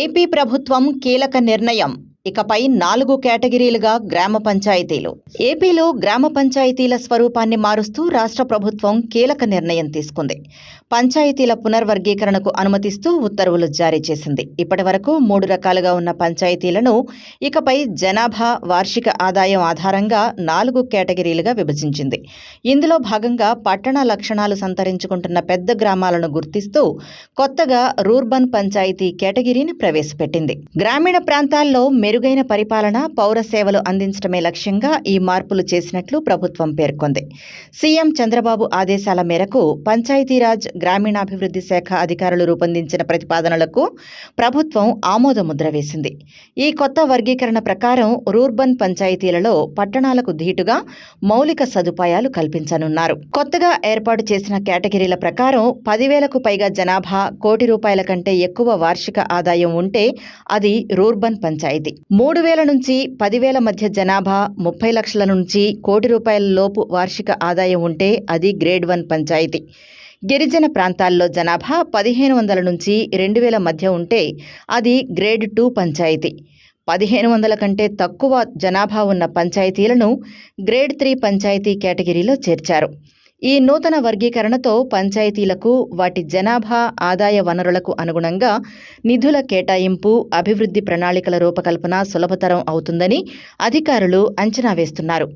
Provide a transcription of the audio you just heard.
AP ప్రభుత్వం కీలక నిర్ణయం. ఇకపై 4 కేటగిరీలుగా గ్రామ పంచాయతీలు. ఏపీలో గ్రామ పంచాయతీల స్వరూపాన్ని మారుస్తూ రాష్ట్ర ప్రభుత్వం కీలక నిర్ణయం తీసుకుంది. పంచాయతీల పునర్వర్గీకరణకు అనుమతిస్తూ ఉత్తర్వులు జారీ చేసింది. ఇప్పటివరకు 3 రకాలుగా ఉన్న పంచాయతీలను ఇకపై జనాభా, వార్షిక ఆదాయం ఆధారంగా 4 కేటగిరీలుగా విభజించింది. ఇందులో భాగంగా పట్టణ లక్షణాలు సంతరించుకుంటున్న పెద్ద గ్రామాలను గుర్తిస్తూ కొత్తగా రూర్బన్ పంచాయతీ కేటగిరీని ప్రవేశపెట్టింది. గ్రామీణ ప్రాంతాల్లో మెరుగైన పరిపాలన, పౌర సేవలు అందించడమే లక్ష్యంగా ఈ మార్పులు చేసినట్లు ప్రభుత్వం పేర్కొంది. సీఎం చంద్రబాబు ఆదేశాల మేరకు పంచాయతీరాజ్, గ్రామీణాభివృద్ధి శాఖ అధికారులు రూపొందించిన ప్రతిపాదనలకు ప్రభుత్వం ఆమోదముద్ర వేసింది. ఈ కొత్త వర్గీకరణ ప్రకారం రూర్బన్ పంచాయతీలలో పట్టణాలకు ధీటుగా మౌలిక సదుపాయాలు కల్పించనున్నారు. కొత్తగా ఏర్పాటు చేసిన కేటగిరీల ప్రకారం 10,000కు పైగా జనాభా, ₹1,00,00,000 కంటే ఎక్కువ వార్షిక ఆదాయం ఉంటే అది రూర్బన్ పంచాయతీ. 3,000 నుంచి 10,000 మధ్య జనాభా, 30 లక్షల నుంచి ₹1,00,00,000 లోపు వార్షిక ఆదాయం ఉంటే అది గ్రేడ్ 1 పంచాయతీ. గిరిజన ప్రాంతాల్లో జనాభా 1,500 నుంచి 2,000 మధ్య ఉంటే అది గ్రేడ్ 2 పంచాయతీ. 1,500 కంటే తక్కువ జనాభా ఉన్న పంచాయతీలను గ్రేడ్ 3 పంచాయతీ కేటగిరీలో చేర్చారు. ఈ నూతన వర్గీకరణతో పంచాయతీలకు వాటి జనాభా, ఆదాయ వనరులకు అనుగుణంగా నిధుల కేటాయింపు, అభివృద్ధి ప్రణాళికల రూపకల్పన సులభతరం అవుతుందని అధికారులు అంచనా వేస్తున్నారు.